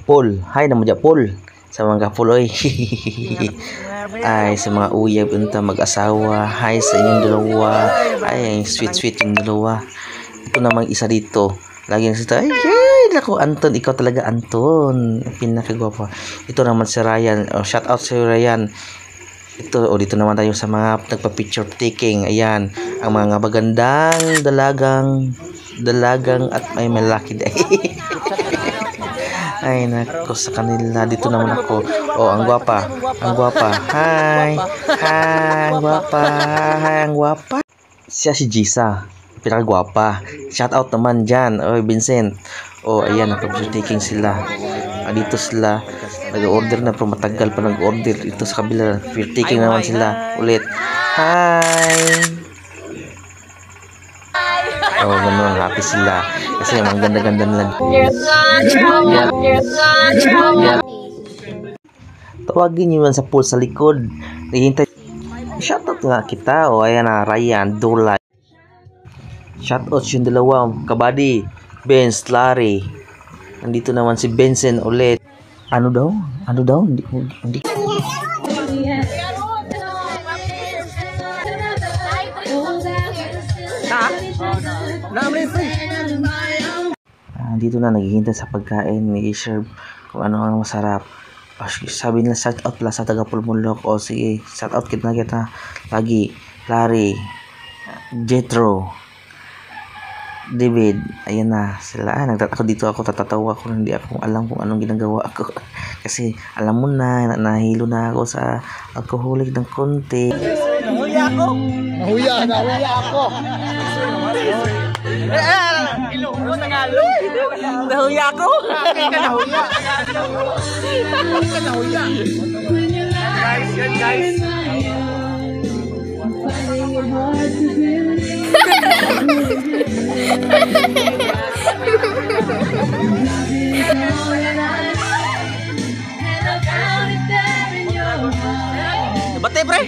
Paul, hi naman dyan Paul. Sa mga kapuloy. Ay, sa mga uyab unta mag-asawa. Hi sa inyong dalawa. Ay, sweet yung dalawa. Ito namang isa dito. Lagi nagsita, ay, lako, Anton, ikaw talaga, Anton. Pinakagwapa. Ito naman si Ryan. Oh, shout out si Ryan. Ito, dito naman tayo sa mga nagpa-picture taking. Ayan, ang mga magandang dalagang at may malaki dahil. Ay, nako sa kanila. Dito naman ako. Oh, ang gwapa. Hi, ang gwapa. Siya si Jisa. Pinakagwapa. Shout out naman dyan. Oy, Vincent. Oh, ayan, nagpa-picture taking sila. Dito sila. Nag-order na, pero matagal pa nag-order. Ito sa kabila. Picture taking naman sila. Ulit. Hi. Oh, ganun. Happy sila. Kasi ang ganda-ganda nila. Tawagin nyo man sa pool sa likod. Naghihintay. Shoutout nga kita. O, ayan na. Ryan, Dulay. Shoutout yung dalawa. Kabady. Benz, Larry. Nandito naman si Benson ulit. Ano daw? Hindi. Dito na naghihintay sa pagkain, i-serve kung ano ang masarap. Sabi nila shout out pala sa taga Pulmulok. O sige, shout out kita lagi. Larry, Jetro, David, ayan na sila. Ako dito ako tatatawa ko, hindi ako alam kung anong ginagawa ako. Kasi alam mo na, nahilo na ako sa alcoholic ng konti. Nahuya ako. Nahuya ako. Guys. Bate pre.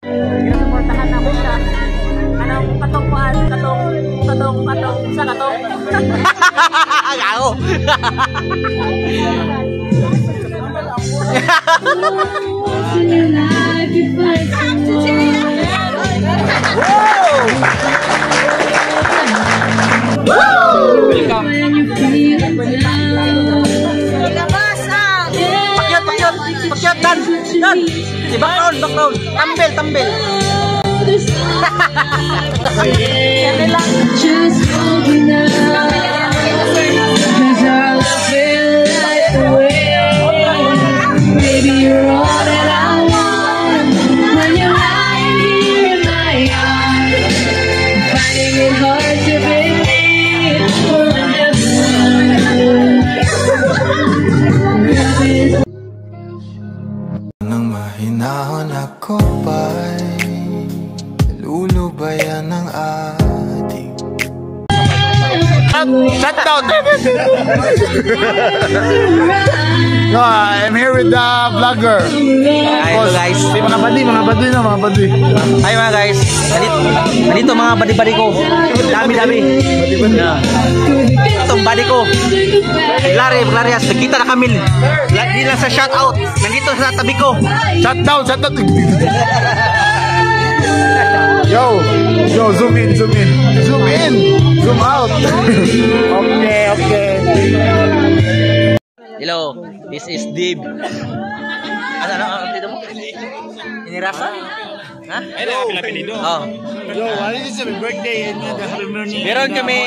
Suportahan ako sa anong katong sa katong. Gago. Pakyat dan. Si background. Tambel. Nang mahinahon ako pa'y lulubayan ng ating Shutdown! No, I'm here with the vlogger. Hi guys. Mga badi. Hi mga guys. Nandito mga badi-badi ko. Dami. Itong badi ko. Larry, nagkita na kami. Hindi lang sa shout out. Nandito sa tabi ko. Shutdown. Yo, zoom in. Zoom out. Okay. Hello, this is Dib. Ano dito mo? Inirasa? Ha? Oh. Yo, this is my birthday and happy birthday. Meron kami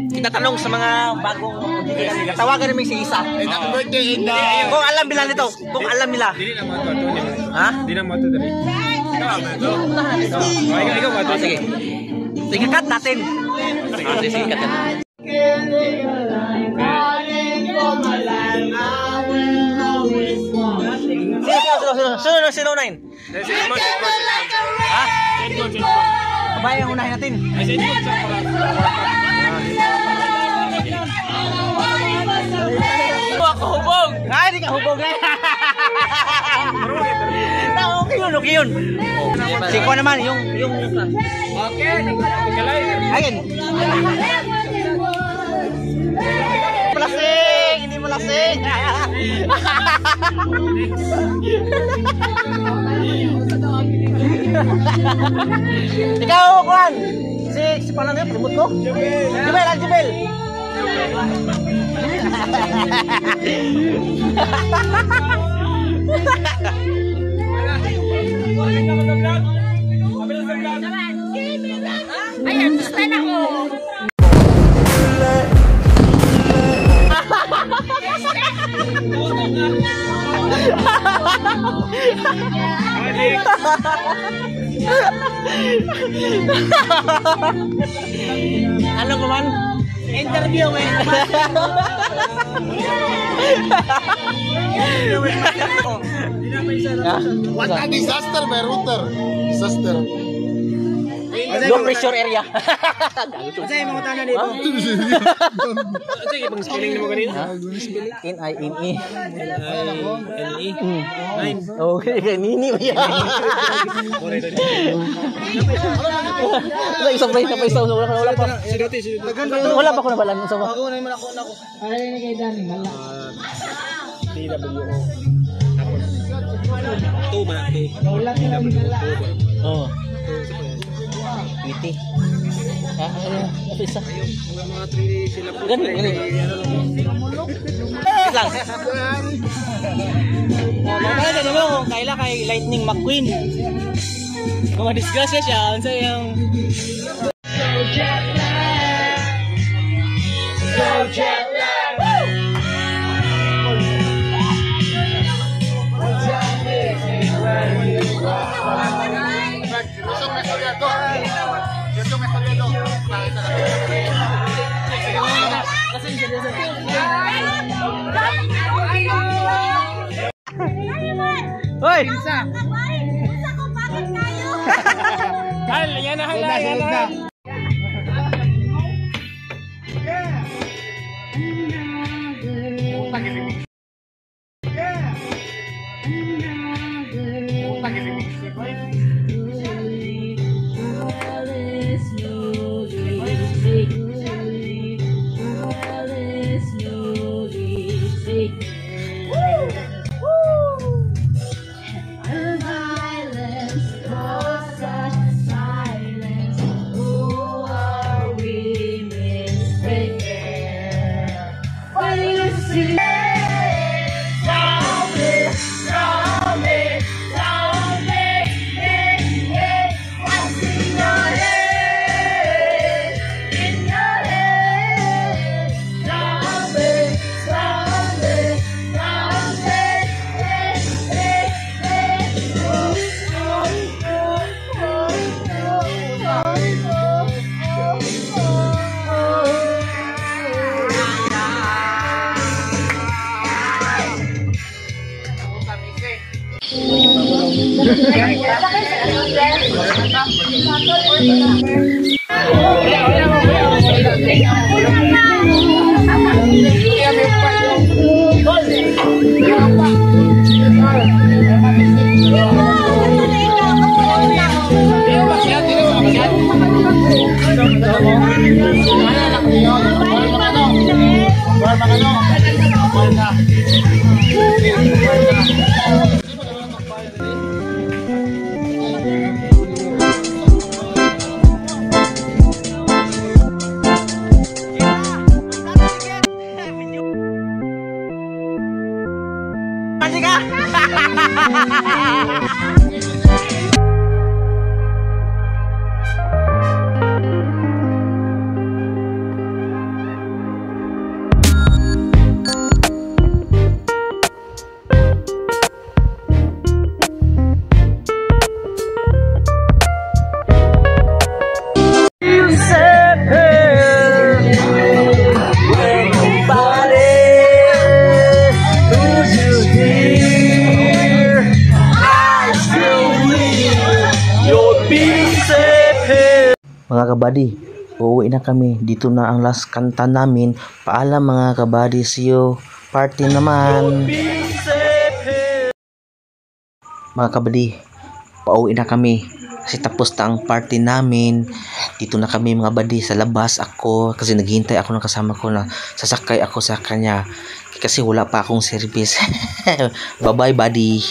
tinatanong sa mga bagong nila. Tawagan namin si Isa. Happy birthday and kung alam nila nito. Dili na mo to. Ha? Dili na mo to dali. Ikaw mo to. Sige, cut natin. Sige, cut natin. Sino unahin? Ha? Kabay ang unahin natin. Ako hubog! Hindi ka hubog na. Okay yun. Siko naman, yung... Okay, ayun. Ikaw, Kwan! Si paano nga, promote ko? Jubel, Jubel! Ayan, gusto na ko. Ano pa man? Interview eh. What a disaster, my router. Disaster. Low pressure area. Kasi yung mga tanan dito. Sige, pang spelling mo kanina. N-I-N-E. N-E. Okay, kanini mo yan. Wala isa. Wala pa. Wala pa ko na balan. Ako na yung malako na ako. TWO. Tuba. Oo. Witi. Ano isa? Mga 3 sila po. Ganun. Lang. Makakala na mo kung kaila kay Lightning McQueen. Kung madisgrasya siya, ano yung... Hoy! Isa ko, bakit kayo? Hal, yan na. Mga kabady, uuwi na kami. Dito na ang last kanta namin. Paalam mga kabady, see you. Party naman. Mga kabady, pauwi na kami. Kasi tapos na ang party namin. Dito na kami mga badi sa labas ako. Kasi naghihintay ako ng kasama ko na sasakay ako sa kanya. kasi wala pa akong service. Bye-bye, buddy.